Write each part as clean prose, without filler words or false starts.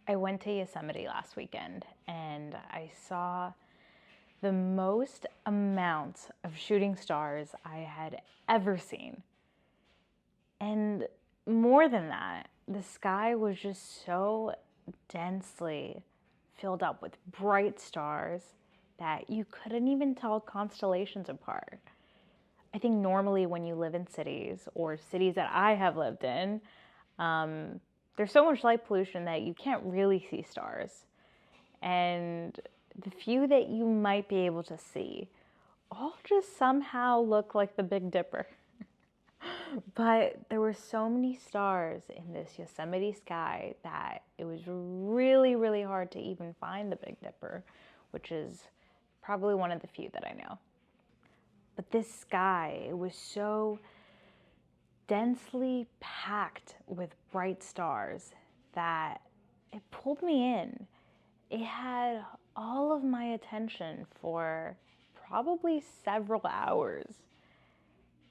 I went to Yosemite last weekend and I saw the most amount of shooting stars I had ever seen. And more than that, the sky was just so densely filled up with bright stars that you couldn't even tell constellations apart. I think normally when you live in cities or cities that I have lived in, there's so much light pollution that you can't really see stars. And the few that you might be able to see all just somehow look like the Big Dipper. But there were so many stars in this Yosemite sky that it was really, really hard to even find the Big Dipper, which is probably one of the few that I know. But this sky, it was so densely packed with bright stars that it pulled me in. It had all of my attention for probably several hours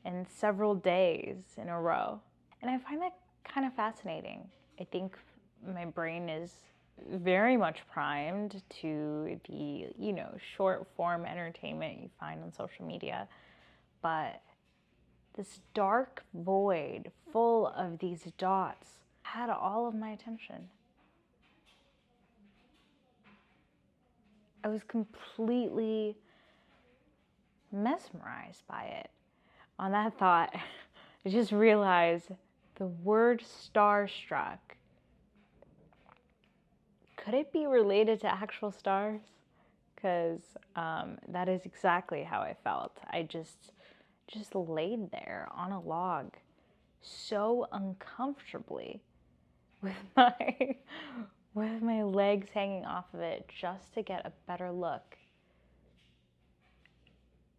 and several days in a row. And I find that kind of fascinating. I think my brain is very much primed to the, short form entertainment you find on social media. But this dark void full of these dots had all of my attention. I was completely mesmerized by it. On that thought, I just realized the word starstruck. Could it be related to actual stars? Because that is exactly how I felt. I just laid there on a log so uncomfortably with my legs hanging off of it just to get a better look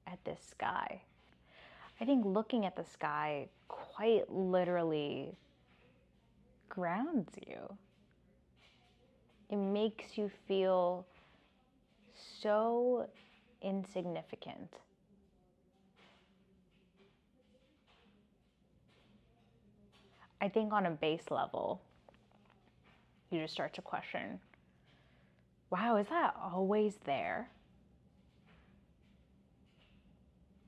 at this sky. I think looking at the sky quite literally grounds you. It makes you feel so insignificant. I think on a base level, you just start to question, wow, is that always there?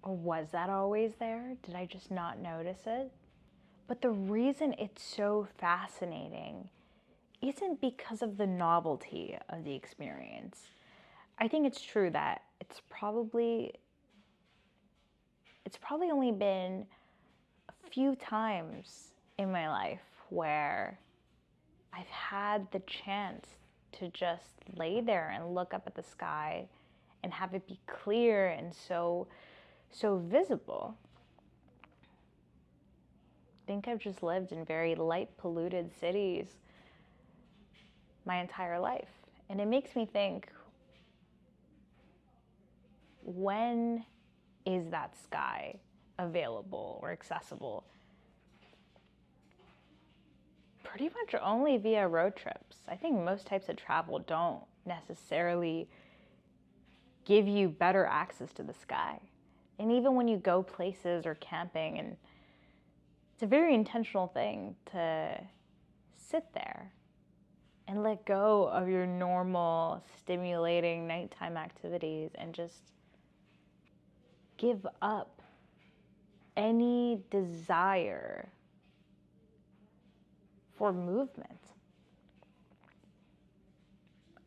Or was that always there? Did I just not notice it? But the reason it's so fascinating isn't because of the novelty of the experience. I think it's true that it's probably only been a few times in my life where I've had the chance to just lay there and look up at the sky and have it be clear and so visible. I think I've just lived in very light polluted cities my entire life. And it makes me think, when is that sky available or accessible? Pretty much only via road trips. I think most types of travel don't necessarily give you better access to the sky. And even when you go places or camping, and it's a very intentional thing to sit there and let go of your normal stimulating nighttime activities and just give up any desire for movement.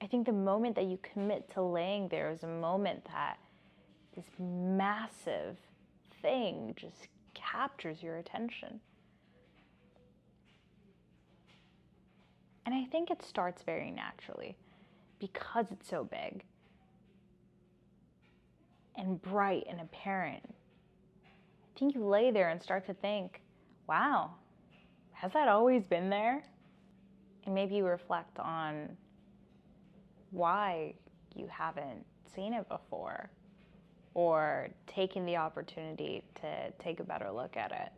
I think the moment that you commit to laying there is a moment that this massive thing just captures your attention. And I think it starts very naturally because it's so big and bright and apparent. I think you lay there and start to think, wow, has that always been there? And maybe you reflect on why you haven't seen it before or taken the opportunity to take a better look at it.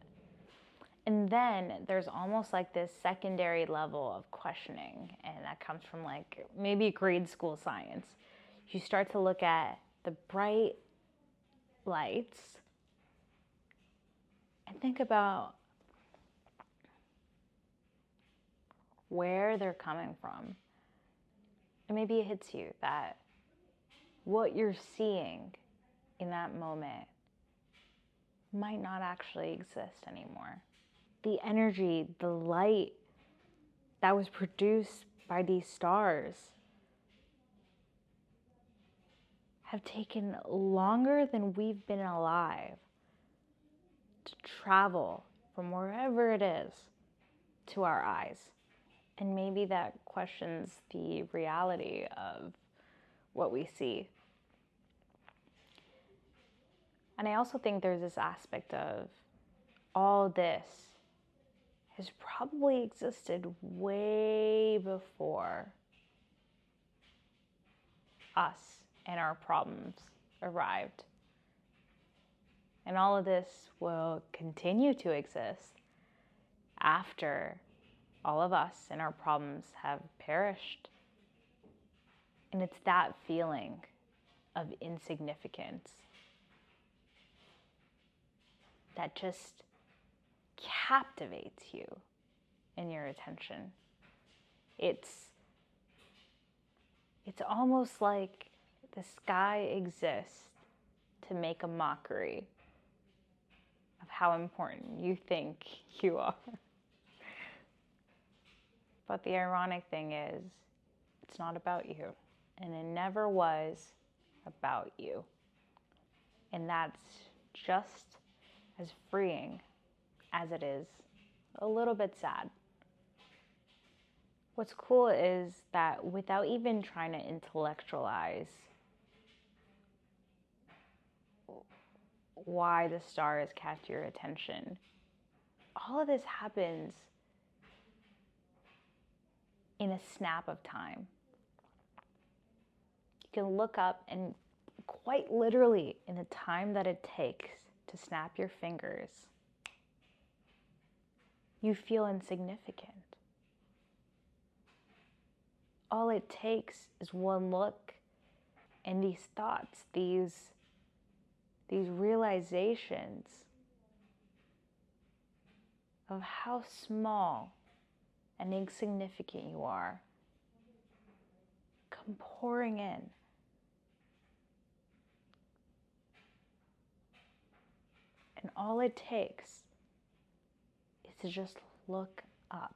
And then there's almost like this secondary level of questioning, and that comes from like maybe grade school science. You start to look at the bright lights and think about where they're coming from. And maybe it hits you that what you're seeing in that moment might not actually exist anymore. The energy, the light that was produced by these stars have taken longer than we've been alive to travel from wherever it is to our eyes. And maybe that questions the reality of what we see. And I also think there's this aspect of all this has probably existed way before us and our problems arrived. And all of this will continue to exist after all of us and our problems have perished. And it's that feeling of insignificance that just captivates you and your attention. It's almost like the sky exists to make a mockery of how important you think you are. But the ironic thing is, it's not about you. And it never was about you. And that's just as freeing as it is a little bit sad. What's cool is that without even trying to intellectualize why the stars catch your attention, all of this happens in a snap of time. You can look up and quite literally in the time that it takes to snap your fingers, you feel insignificant. All it takes is one look and these thoughts, these realizations of how small and insignificant you are come pouring in. And all it takes is to just look up.